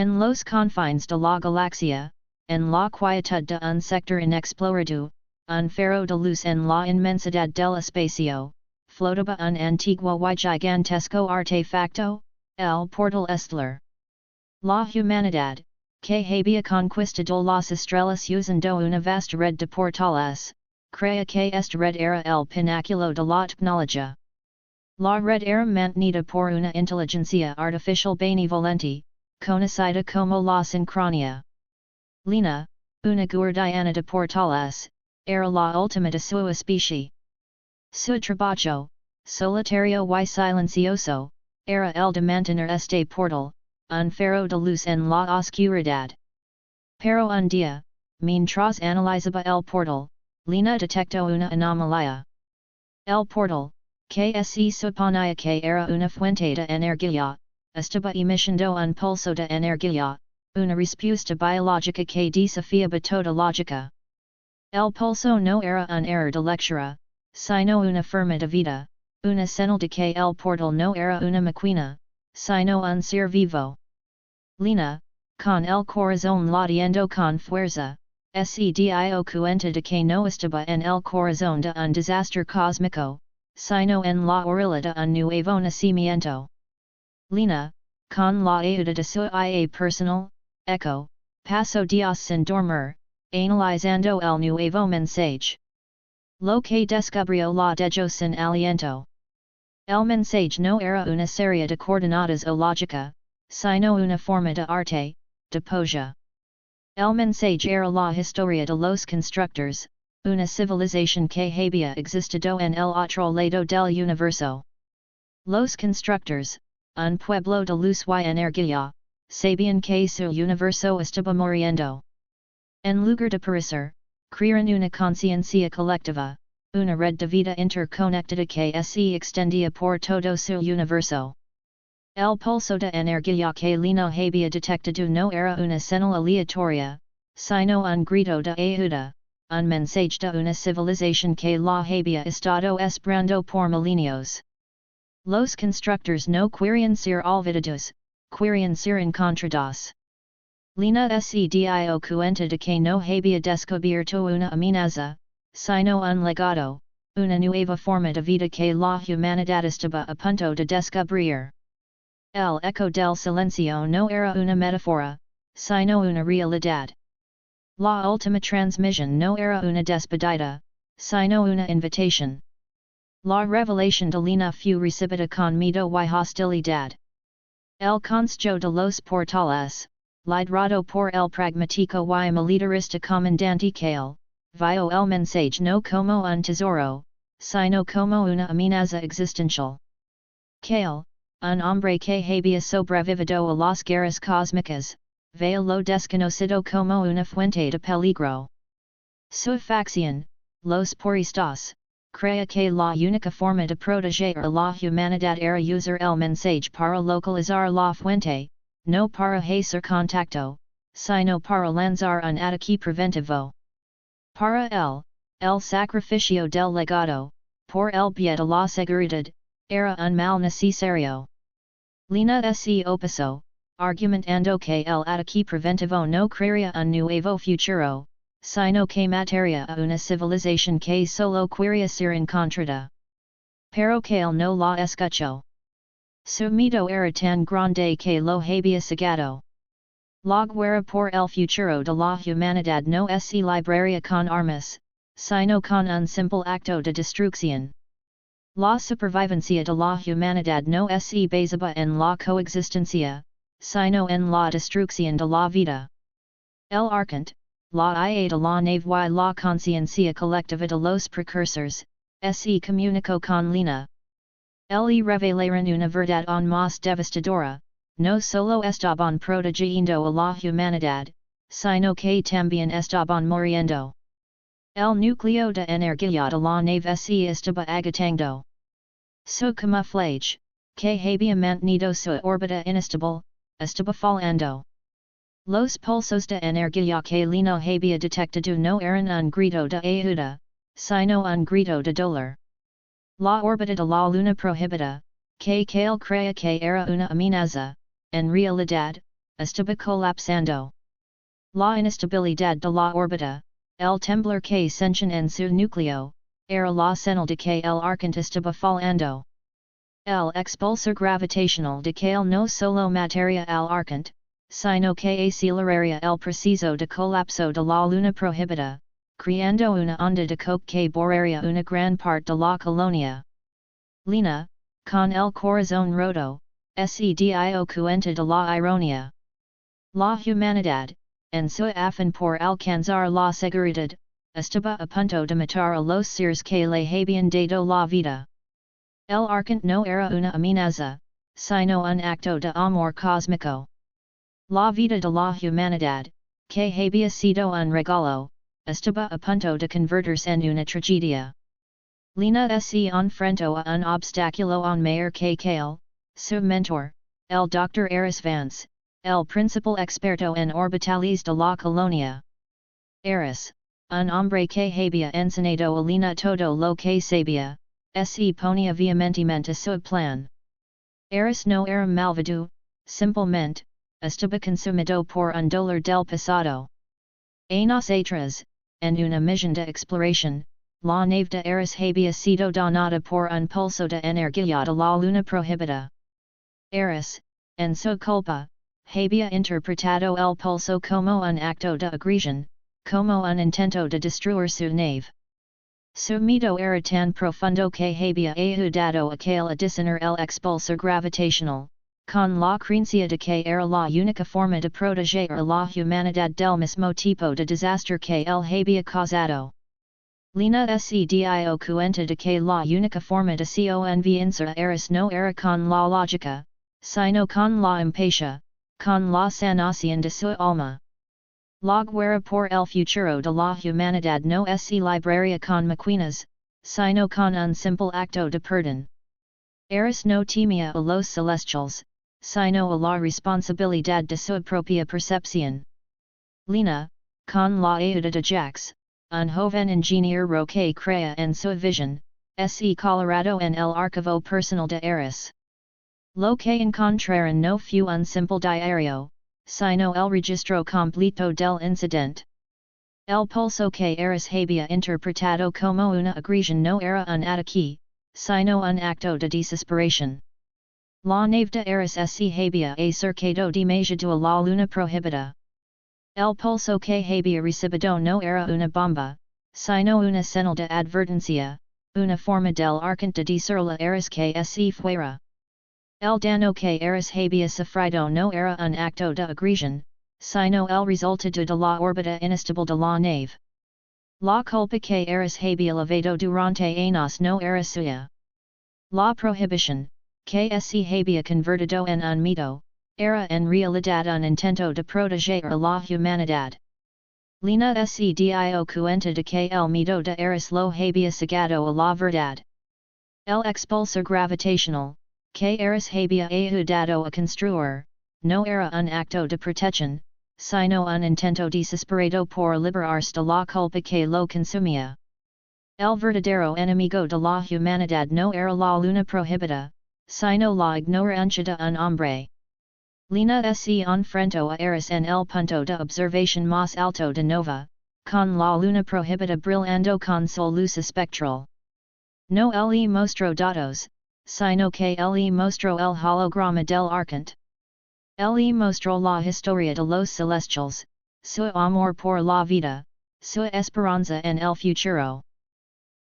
En los confines de la galaxia, en la quietud de un sector inexplorado, un faro de luz en la inmensidad del espacio, flotaba un antiguo y gigantesco artefacto, el portal estelar. La humanidad, que había conquistado las estrellas usando una vasta red de portales, creía que esta red era el pináculo de la tecnología. La red era mantenida por una inteligencia artificial benevolente, conocida como la sincronía. Lina, una guardiana de portales, era la última de su especie. Su trabajo, solitario y silencioso, era el de mantener este portal, un faro de luz en la oscuridad. Pero un día, mientras analizaba el portal, Lina detectó una anomalía. El portal, que se suponía que era una fuente de energía, estaba emitiendo un pulso de energía, una respuesta biológica que desafiaba toda lógica. El pulso no era un error de lectura, sino una forma de vida, una señal de que el portal no era una máquina, sino un ser vivo. Lina, con el corazón latiendo con fuerza, se dio cuenta de que no estaba en el corazón de un desastre cósmico, sino en la orilla de un nuevo nacimiento. Lina, con la ayuda de su IA personal, Echo, pasó días sin dormir, analizando el nuevo mensaje. Lo que descubrió la dejó sin aliento. El mensaje no era una serie de coordenadas o lógica, sino una forma de arte, de poesía. El mensaje era la historia de los constructores, una civilización que había existido en el otro lado del universo. Los constructores, un pueblo de luz y energía, sabían que su universo estaba muriendo. En lugar de perecer, crearon una conciencia colectiva, una red de vida interconectada que se extendía por todo su universo. El pulso de energía que Lina había detectado no era una señal aleatoria, sino un grito de ayuda, un mensaje de una civilización que la había estado esperando por milenios. Los constructores no querían ser olvidados, querían ser encontrados. Lina se dio cuenta de que no había descubierto una amenaza, sino un legado, una nueva forma de vida que la humanidad estaba a punto de descubrir. El eco del silencio no era una metáfora, sino una realidad. La última transmisión no era una despedida, sino una invitación. La revelación de Lina fue recibida con miedo y hostilidad. El concejo de los portales, liderado por el pragmático y militarista comandante Kale, vio el mensaje no como un tesoro, sino como una amenaza existencial. Kale, un hombre que había sobrevivido a las guerras cósmicas, veía lo desconocido como una fuente de peligro. Su facción, los puristas, creía que la única forma de proteger a la humanidad era usar el mensaje para localizar la fuente, no para hacer contacto, sino para lanzar un ataque preventivo. Para él, el sacrificio del legado, por el bien de la seguridad, era un mal necesario. Lina se opuso, argumentando que el ataque preventivo no crearía un nuevo futuro, sino que mataría a una civilización que solo quería ser encontrada. Pero Kale no la escuchó. Su miedo era tan grande que lo había cegado. La guerra por el futuro de la humanidad no se libraría con armas, sino con un simple acto de destrucción. La supervivencia de la humanidad no se basaba en la coexistencia, sino en la destrucción de la vida. El arcante, la IA de la nave y la conciencia colectiva de los precursores, se comunicó con Lina. Le revelaron una verdad aún más devastadora, no solo estaban protegiendo a la humanidad, sino que también estaban muriendo. El núcleo de energía de la nave se estaba agotando. Su camuflaje, que había mantenido su órbita inestable, estaba fallando. Los pulsos de energía que Lina había detectado no eran un grito de ayuda, sino un grito de dolor. La órbita de la luna prohibida, que Kale creía que era una amenaza, en realidad, estaba colapsando. La inestabilidad de la órbita, el temblor que sentían en su núcleo, era la señal de que el arcante estaba fallando. El expulsor gravitational de que no solo materia al arcante, sino que aceleraría el proceso de colapso de la luna prohibida, creando una onda de choque que borraría una gran parte de la colonia. Lina, con el corazón roto, sedio cuenta de la ironía. La humanidad, en su afán por alcanzar la seguridad, estaba a punto de matar a los seres que le habían dado la vida. El arcante no era una amenaza, sino un acto de amor cósmico. La vida de la humanidad, que había sido un regalo, estaba a punto de convertirse en una tragedia. Lina se enfrentó a un obstáculo aún mayor que él, su mentor, el Dr. Aris Vance, el principal experto en orbitales de la colonia. Aris, un hombre que había enseñado a Lina todo lo que sabía, se ponía vehementemente a su plan. Aris no era malvado, simplemente, estaba consumido por un dolor del pasado. Años atrás, en una misión de exploración, la nave de Aris había sido donada por un pulso de energía de la luna prohibida. Aris, en su culpa, había interpretado el pulso como un acto de agresión, como un intento de destruir su nave. Su miedo era tan profundo que había ayudado a aquel a diseñar el expulsor gravitational, con la creencia de que era la única forma de proteger a la humanidad del mismo tipo de desastre que él había causado. Lina sedio cuenta de que la única forma de convencer a Aris no era con la lógica, sino con la empatía, con la sanación de su alma. La guerra por el futuro de la humanidad no se libraría con maquinas, sino con un simple acto de perdón. Aris no temía a los celestials, sino a la responsabilidad de su propia percepción. Lina, con la ayuda de Jax, un joven ingeniero que crea en su visión, se colorado en el archivo personal de Aris. Lo que encontraron no fue un simple diario, sino el registro completo del incidente. El pulso que Aris había interpretado como una agresión no era un ataque, sino un acto de desesperación. La nave de Aris se había acercado demasiado a la luna prohibida. El pulso que había recibido no era una bomba, sino una señal de advertencia, una forma del arcante de decirle a Aris que se fuera. El daño que Aris había sufrido no era un acto de agresión, sino el resultado de la órbita inestable de la nave. La culpa que Aris había levado durante años no era suya. La prohibición, que se había convertido en un mito, era en realidad un intento de proteger a la humanidad. Lina sedio cuenta de que el mito de Aris lo había cegado a la verdad. El expulsor gravitational, que Aris había ayudado a construir, no era un acto de protección, sino un intento desesperado por liberarse de la culpa que lo consumía. El verdadero enemigo de la humanidad no era la luna prohibida, sino la ignorancia de un hombre. Lina se enfrentó a Aris en el punto de observación más alto de Nova, con la luna prohibida brillando con su luz espectral. No le mostró datos, sino que le mostró el holograma del arcante. Le mostró la historia de los celestials, su amor por la vida, su esperanza en el futuro.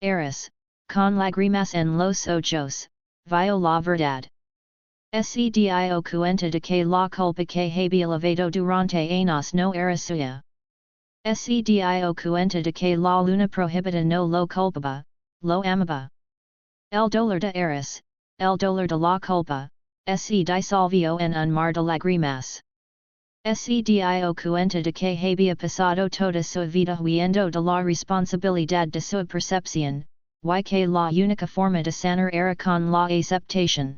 Aris, con lágrimas en los ojos, vio la verdad. Sedio cuenta de que la culpa que había levado durante años no era suya. Sedio cuenta de que la luna prohibida no lo culpaba, lo amaba. El dolor de Aris, el dolor de la culpa, se disolvió en un mar de lágrimas. Sedio cuenta de que había pasado toda su vida huyendo de la responsabilidad de su percepción, y que la única forma de sanar era con la aceptación.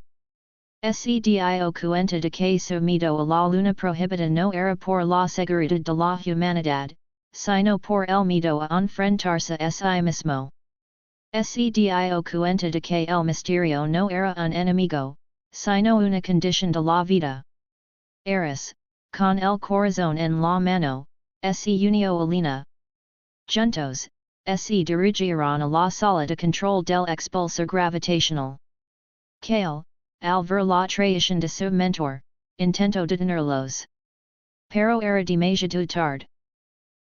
Sedio cuenta de que su miedo a la luna prohibida no era por la seguridad de la humanidad, sino por el miedo a enfrentarse a sí mismo. Sedio cuenta de que el misterio no era un enemigo, sino una condición de la vida. Aris, con el corazón en la mano, se unió alina. Juntos, se dirigieron a la sala de control del expulsor gravitational. Kale, al ver la traición de su mentor, intentó detenerlos. Pero era demasiado tarde.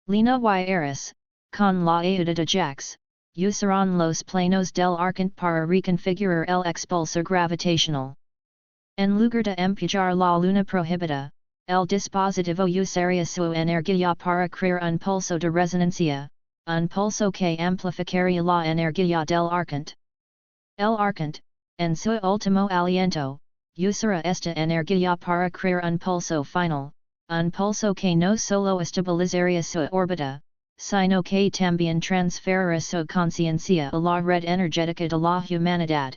Lina y Eris, con la ayuda de Jax, usaron los planos del arcante para reconfigurar el expulsor gravitational. En lugar de empujar la luna prohibida, el dispositivo usaría su energía para crear un pulso de resonancia, un pulso que amplificaría la energía del arcante. El arcante, en su último aliento, usará esta energía para crear un pulso final, un pulso que no solo estabilizaría su órbita, sino que también transferirá su conciencia a la red energética de la humanidad.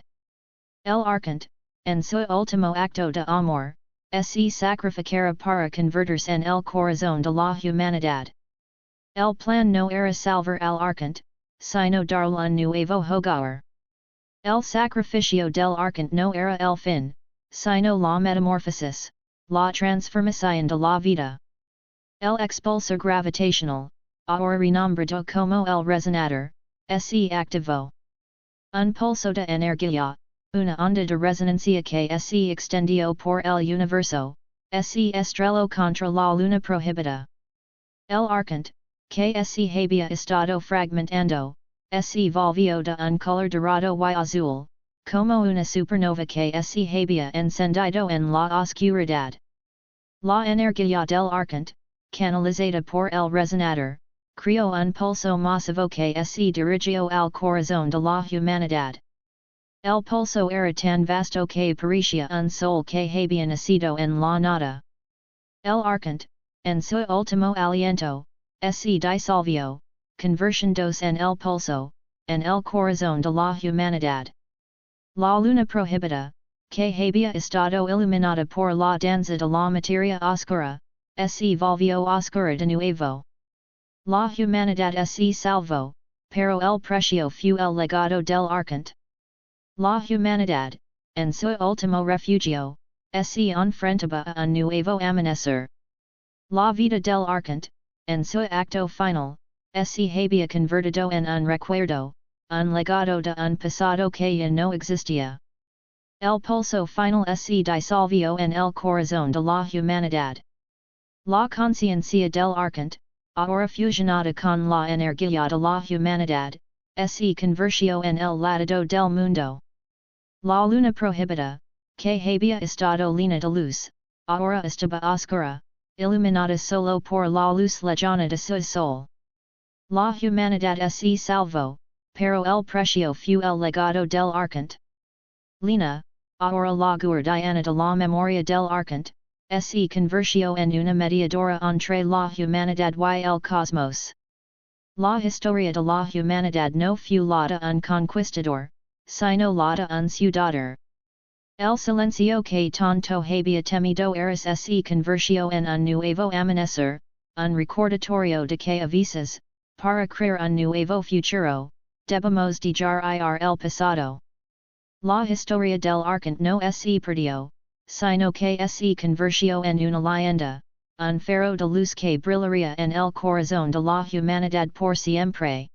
El arcante, en su último acto de amor, se sacrificará para convertirse en el corazón de la humanidad. El plan no era salvar al arcante, sino darle un nuevo hogar. El sacrificio del arcante no era el fin, sino la metamorfosis, la transformación de la vida. El expulsor gravitational, ahora renombrado como el resonador, se activó. Un pulso de energía, una onda de resonancia que se extendió por el universo, se estrelló contra la luna prohibida. El arcante, que se había estado fragmentando, se volvió de un color dorado y azul, como una supernova que se había encendido en la oscuridad. La energía del arcante, canalizada por el resonador, creó un pulso masivo que se dirigió al corazón de la humanidad. El pulso era tan vasto que parecía un sol que había nacido en la nada. El arcante, en su último aliento, se disolvió, convirtiéndose en el pulso, en el corazón de la humanidad. La luna prohibida, que había estado iluminada por la danza de la materia oscura, se volvió oscura de nuevo. La humanidad se salvó, pero el precio fue el legado del arcante. La humanidad, en su último refugio, se enfrentaba a un nuevo amanecer. La vida del arcante, en su acto final, se había convertido en un recuerdo, un legado de un pasado que ya no existía. El pulso final se disolvió en el corazón de la humanidad. La conciencia del arcante, ahora fusionada con la energía de la humanidad, se convirtió en el latido del mundo. La luna prohibida, que había estado llena de luz, ahora estaba oscura, iluminada solo por la luz lejana de su sol. La humanidad se salvó, pero el precio fue el legado del arcante. Lina, ahora la guardiana de la memoria del arcante, se convirtió en una mediadora entre la humanidad y el cosmos. La historia de la humanidad no fue la de un conquistador, sino la de un ciudadano. El silencio que tanto había temido Eris se convirtió en un nuevo amanecer, un recordatorio de que a veces, para crear un nuevo futuro, debemos dejar ir el pasado. La historia del arcante no se perdió, sino que se convirtió en una leyenda, un faro de luz que brillaría en el corazón de la humanidad por siempre.